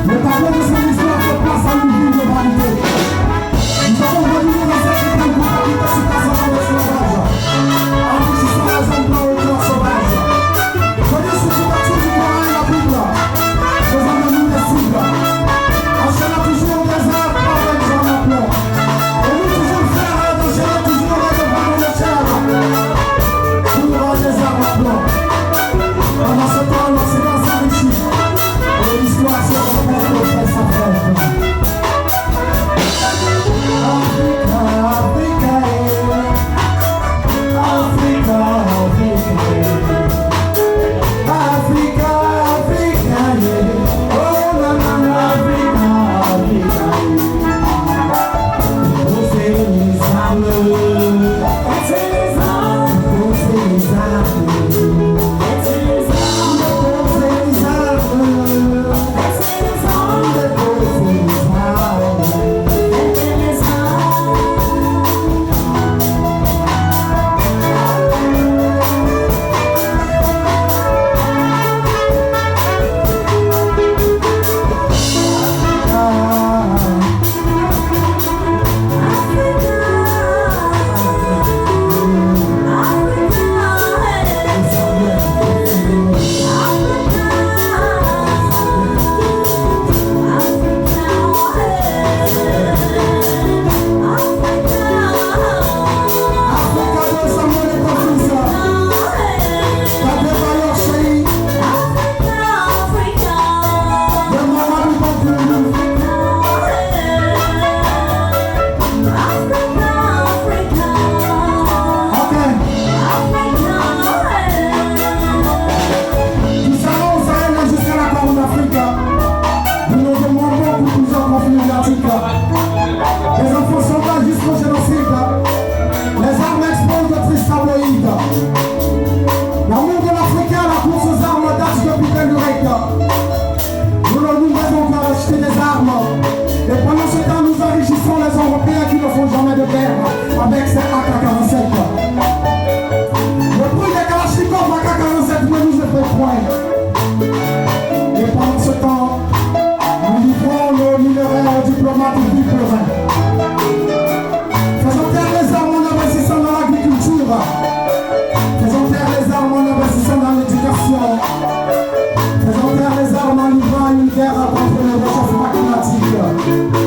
Le tableau de son histoire fait place à l'oubli de vanité. Les enfants sont là jusqu'au génocide. Les armes explosent de tristes tabloïdes. L'amour de l'Africain, la course aux armes date depuis Pénuric. Nous ne nous devons pas acheter des armes. Et pendant ce temps, nous enrichissons les Européens qui ne font jamais de guerre avec ces AK-47. Le prix des Kalachnikov AK-47 ne nous effraie point. Et pendant ce temps, nous livrons nos minerais aux diplomates du peuple. Faisons taire les armes en investissant dans l'agriculture. Faisons taire les armes en investissant dans l'éducation. Faisons taire les armes en livrant une guerre contre le réchauffement climatique.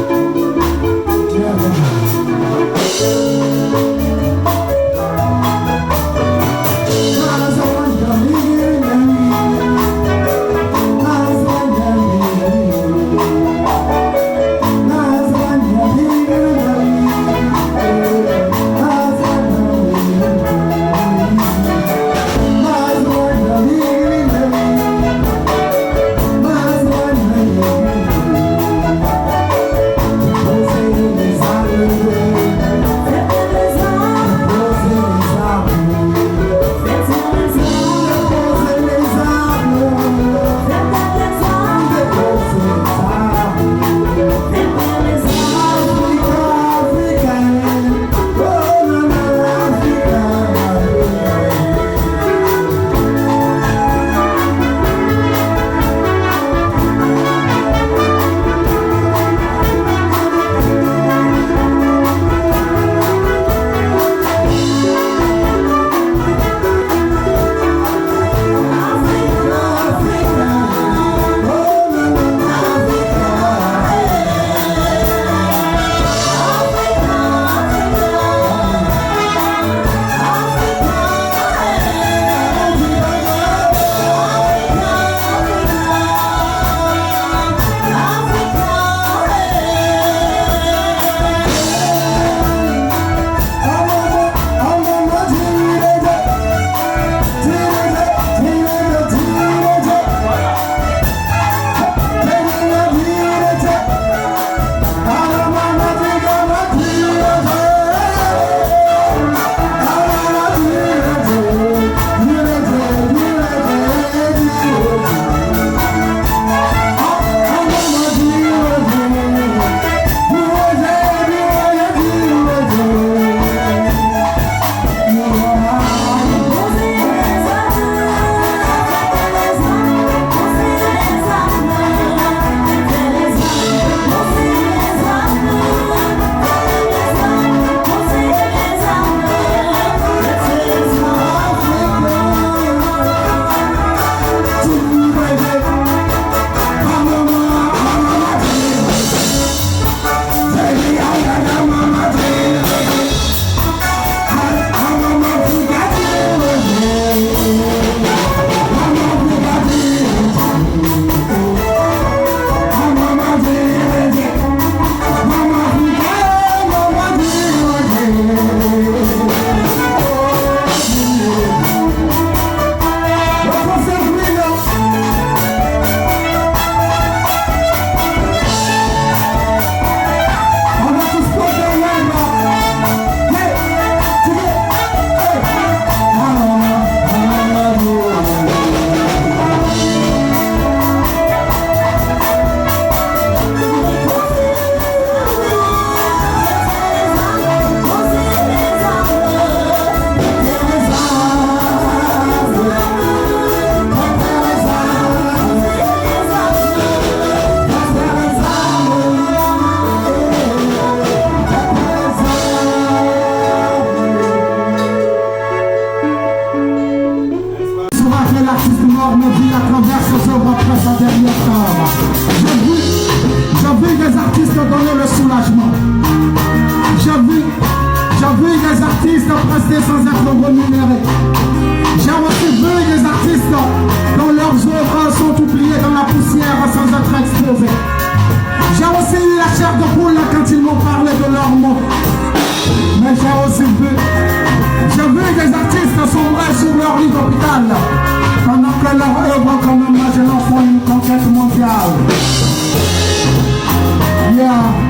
Yeah.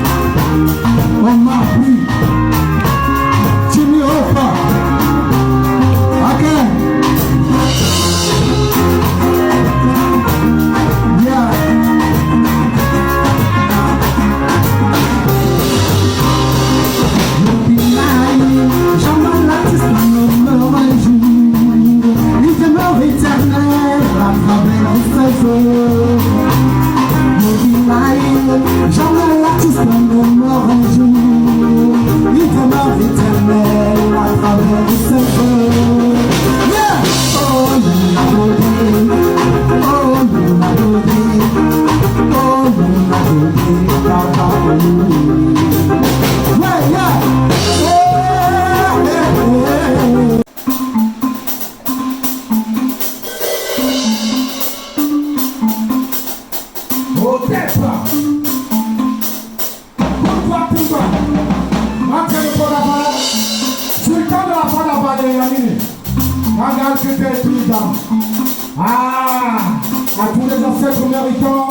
On m'a pris. Jimmy Hoffa. Ok. Yeah. Jamais l'artiste ne meurt un jour. Il demeure éternel à travers le feu. Jamais l'artiste ne meurt un jour. Il demeure éternel à travers le feu. Yeah! Oh, Luna Dodi. Oh, Luna Dodi. Oh, Luna Dodi. Papa, yeah, yeah. À tous les ancêtres méritants,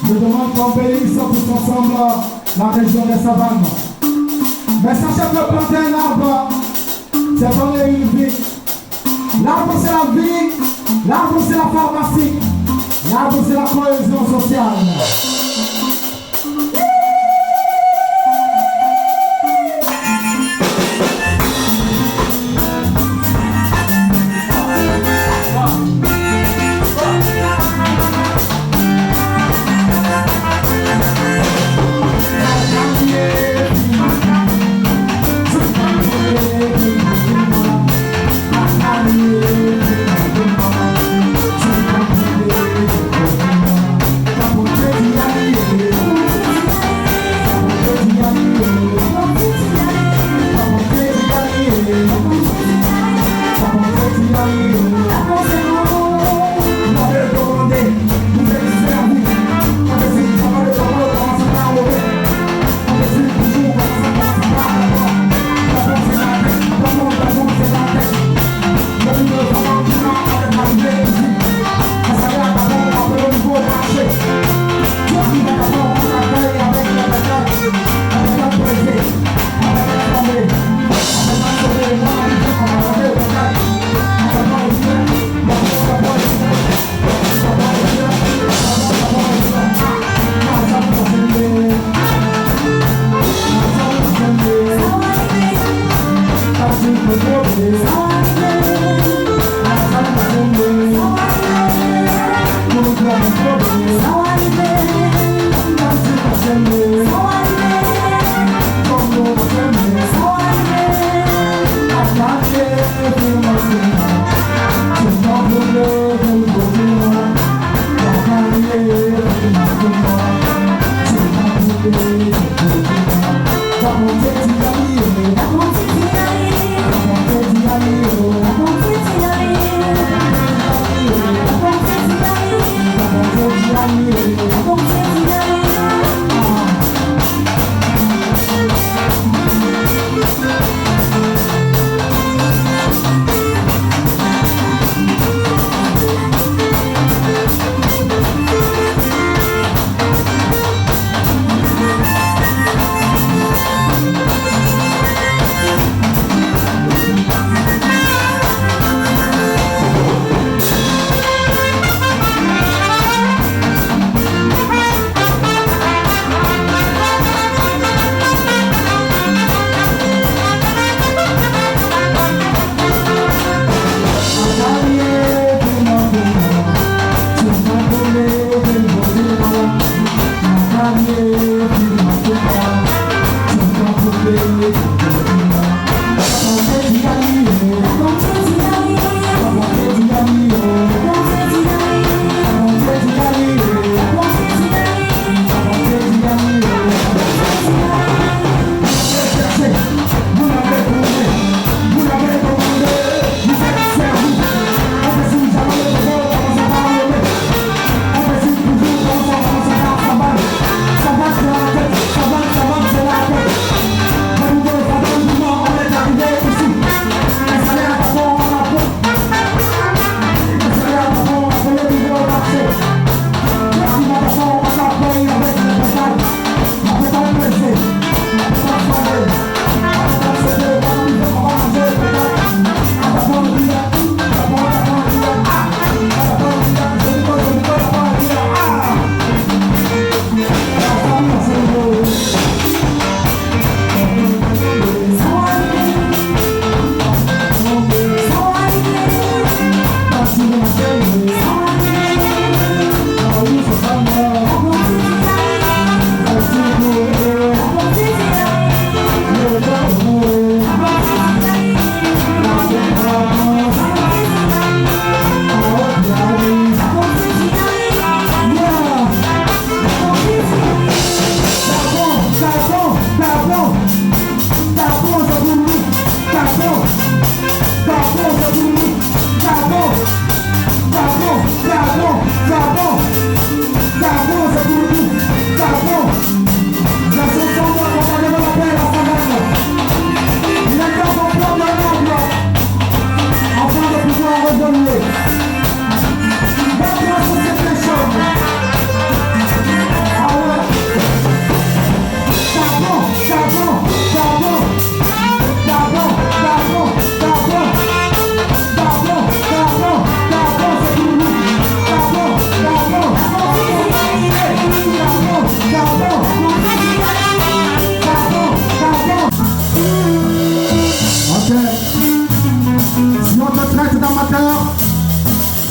je demande qu'on bénisse tous ensemble la région des savanes. Mais sachez que planter un arbre, c'est donner une vie. L'arbre c'est la vie, l'arbre c'est la pharmacie, l'arbre c'est la cohésion sociale.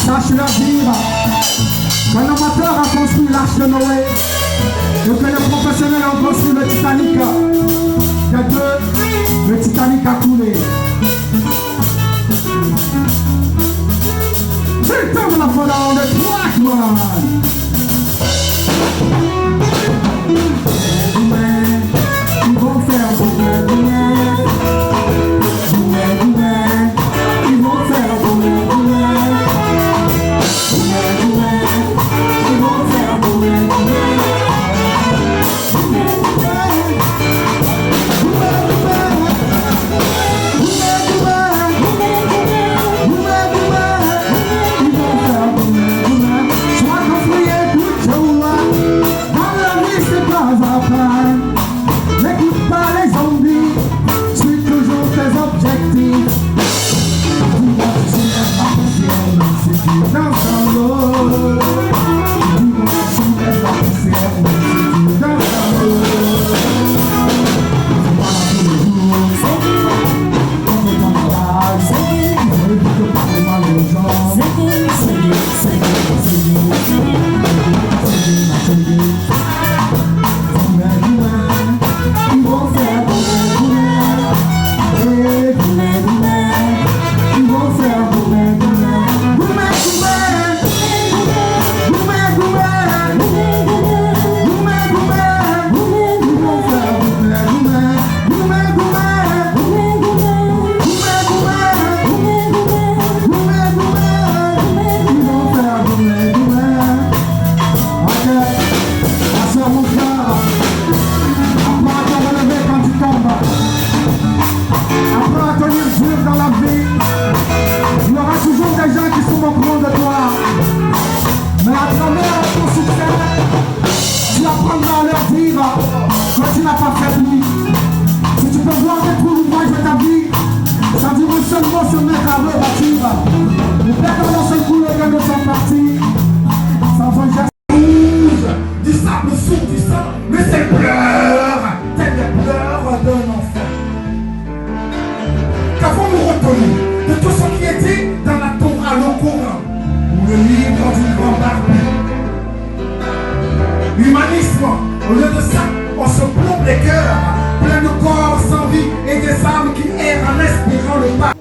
Sache leur dire qu'un amateur a construit l'arche de Noé et que les professionnels ont construit le Titanic. Les deux, le Titanic a coulé. C'est comme la folie de Blackman. Ils vont faire Au lieu de ça, on se plombe les cœurs, plein de corps sans vie et des âmes qui errent en espérant le pas.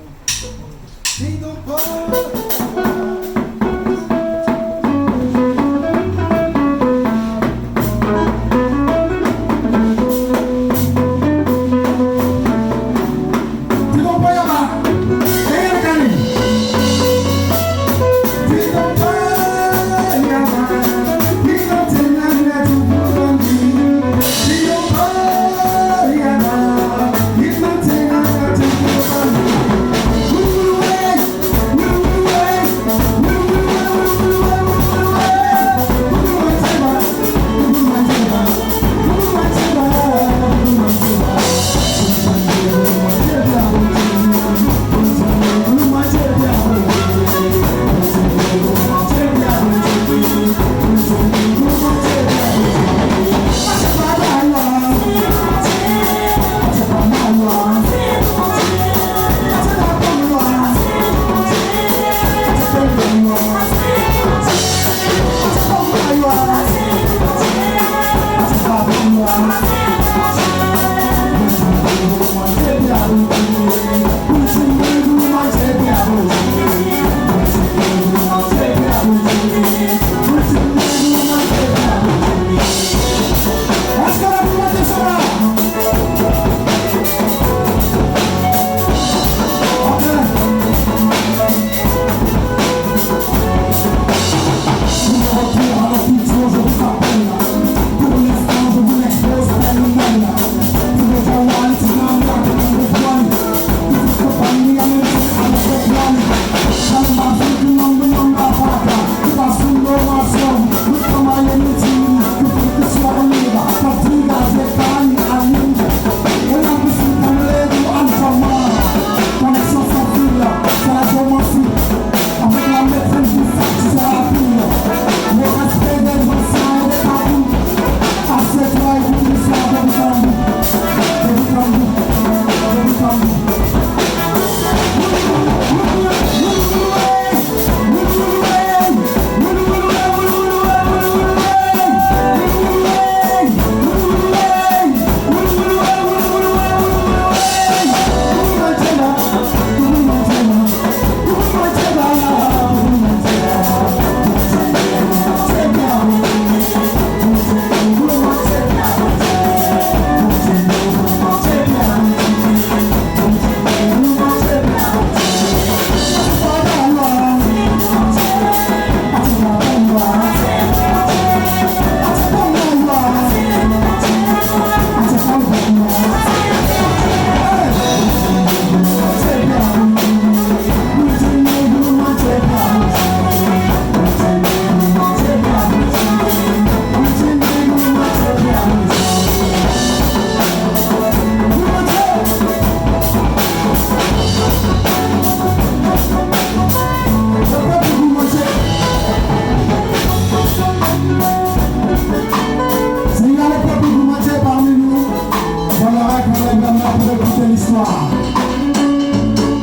pour écouter l'histoire.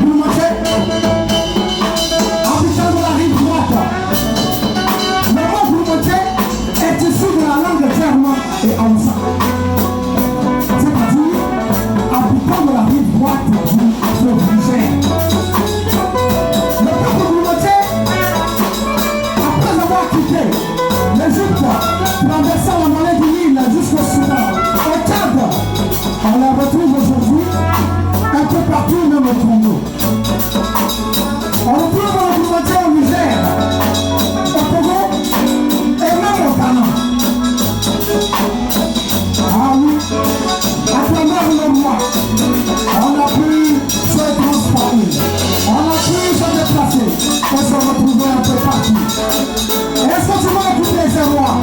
Vous mangez habitant de la rive droite. Le mot vous mangez est issu de la langue germaine et Hausa. C'est-à-dire habitant de la rive droite du Niger. Le peuple vous mangez, après avoir quitté l'Égypte, traversant la vallée du Nil jusqu'au Soudan, au Tchad, on la retrouve aujourd'hui un peu partout, même au Congo. On retrouve la communauté au Niger, au Congo et même au Ghana. Ah oui, à travers le mois, on a pu se transformer, on a pu se déplacer et se retrouver un peu partout. Est-ce que tu vas écouter ces rois?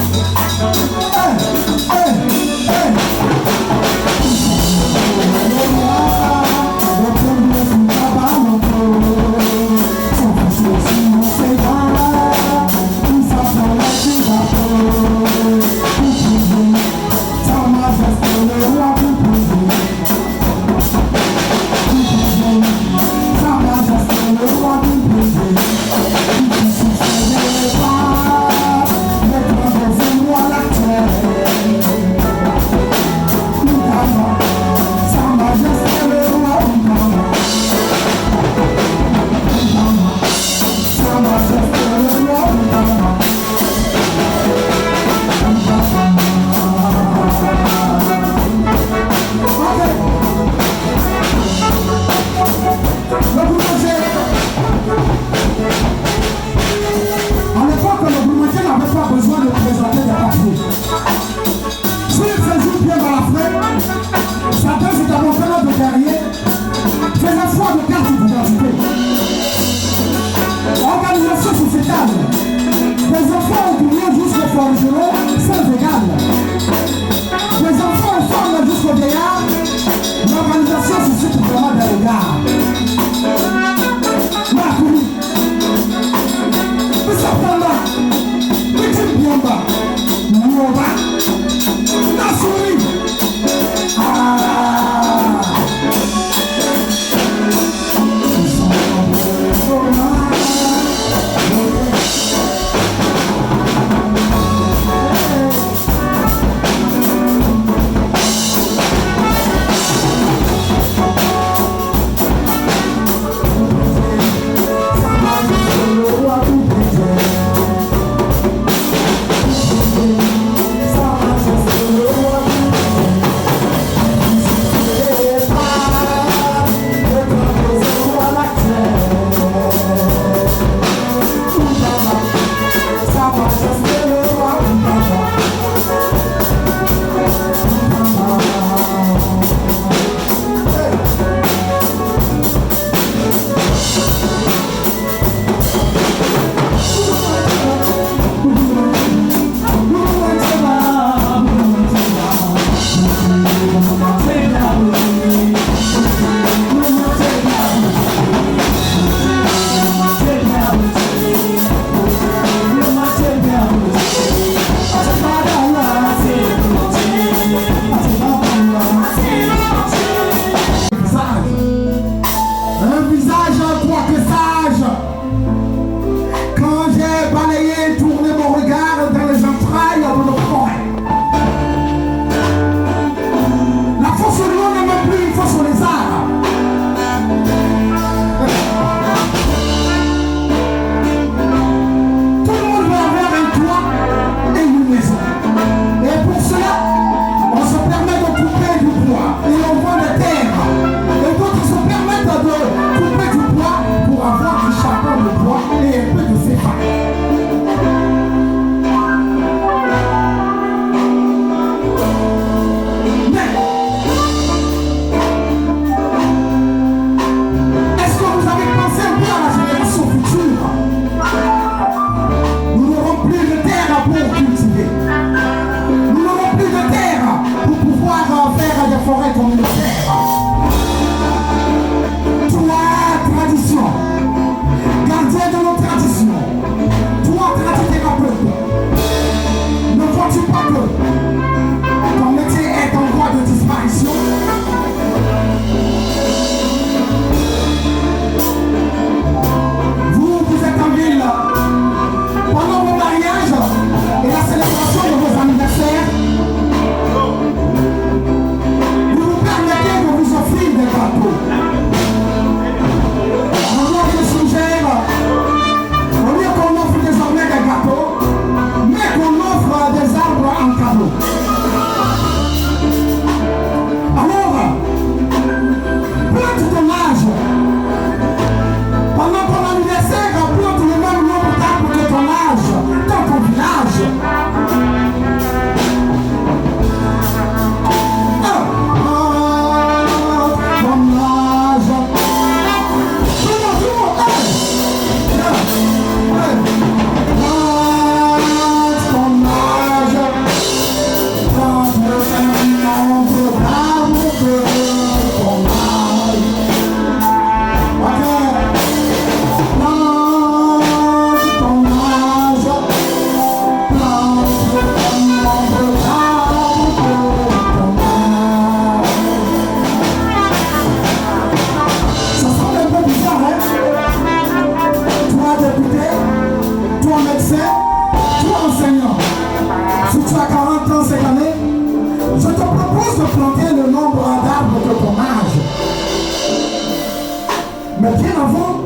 Mais bien avant,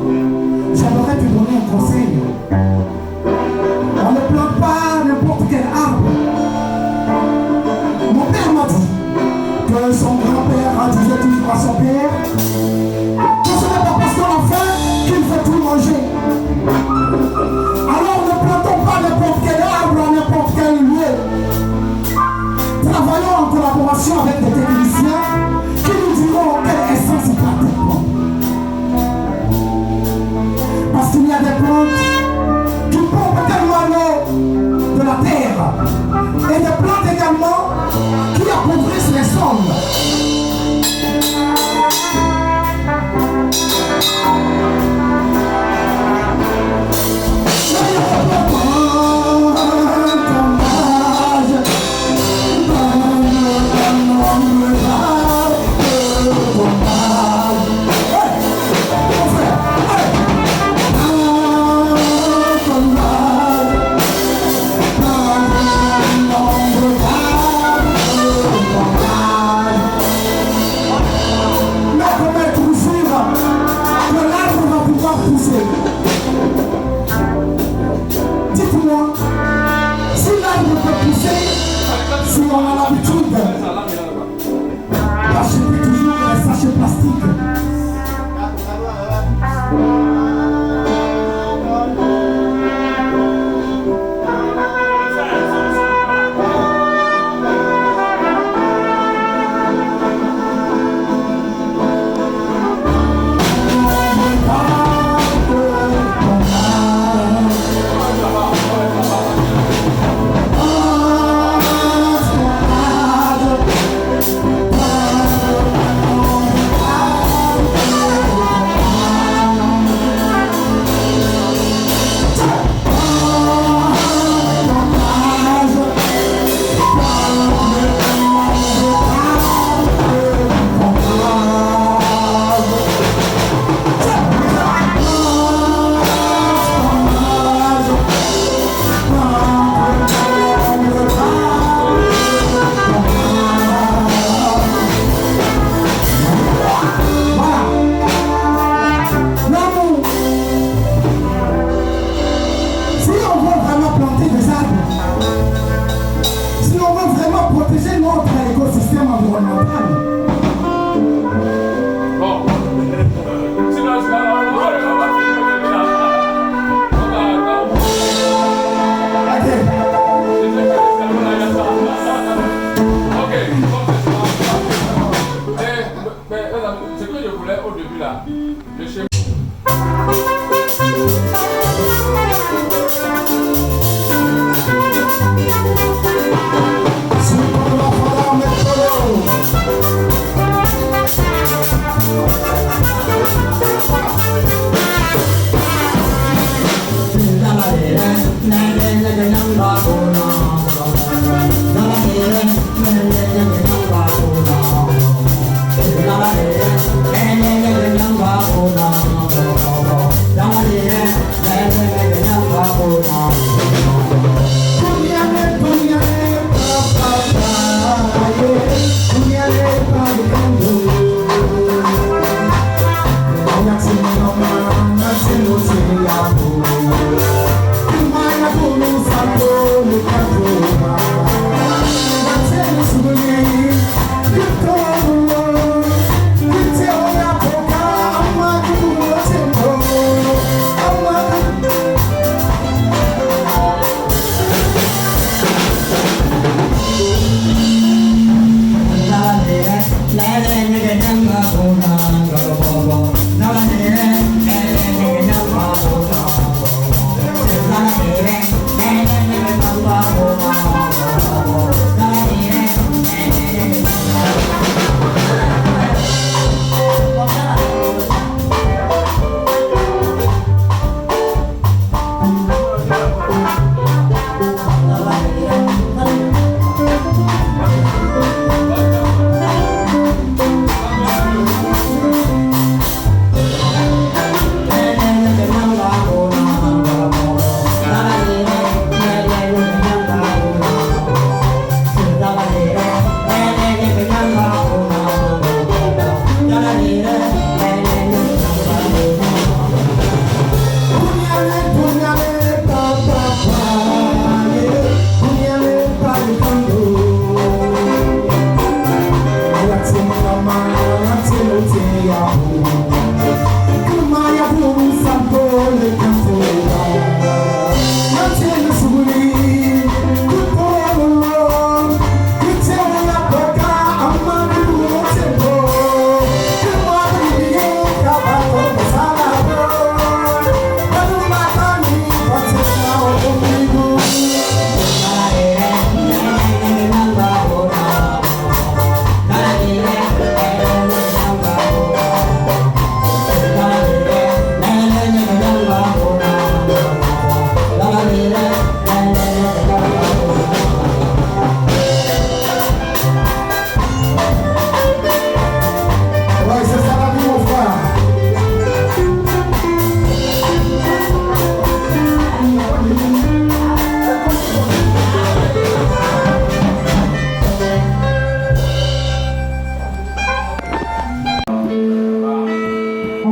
j'aimerais te donner un conseil. On ne plante pas n'importe quel arbre. Mon père m'a dit que son grand-père disait toujours à son père que ce n'est pas parce qu'on a faim qu'il faut tout manger. Alors ne plantons pas n'importe quel arbre à n'importe quel lieu. Travaillons en collaboration avec des techniciens qui nous diront quelle essence est pratiquement. Parce qu'il y a des plantes qui pompent tellement l'eau de la terre et des plantes également qui appauvrissent les sols. Dites-moi, si l'arbre peut pousser, si on a l'habitude d'acheter toujours les sachets plastiques.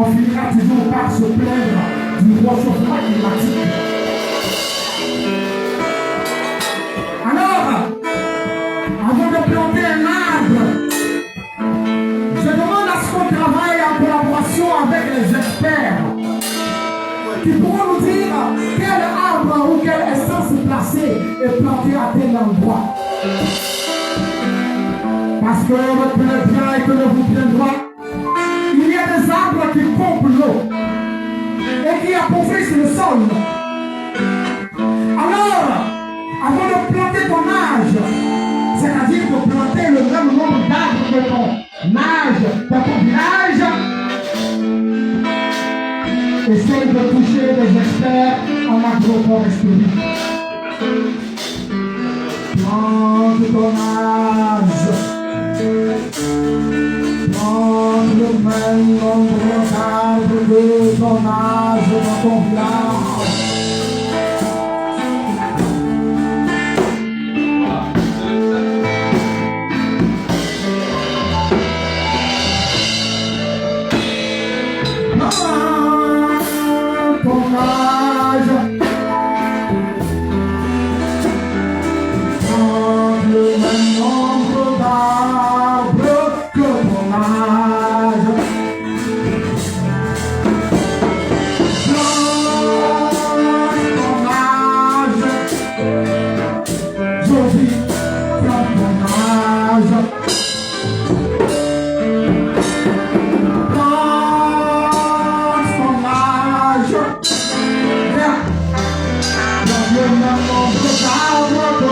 on finira toujours par se plaindre du réchauffement climatique. Alors, avant de planter un arbre, je demande à ce qu'on travaille en collaboration avec les experts qui pourront nous dire quel arbre ou quelle essence placer et planter à tel endroit. Parce que votre plein bien et que le vous plein droit, il y a des arbres qui pompent l'eau et qui appauvrissent le sol. Alors, avant de planter ton âge, c'est-à-dire de planter le même nombre d'arbres que ton âge dans ton village, essaye de toucher les experts en agroforesterie. Plante ton âge. Plante le même nombre d'arbres de ton âge dans ton village. Don't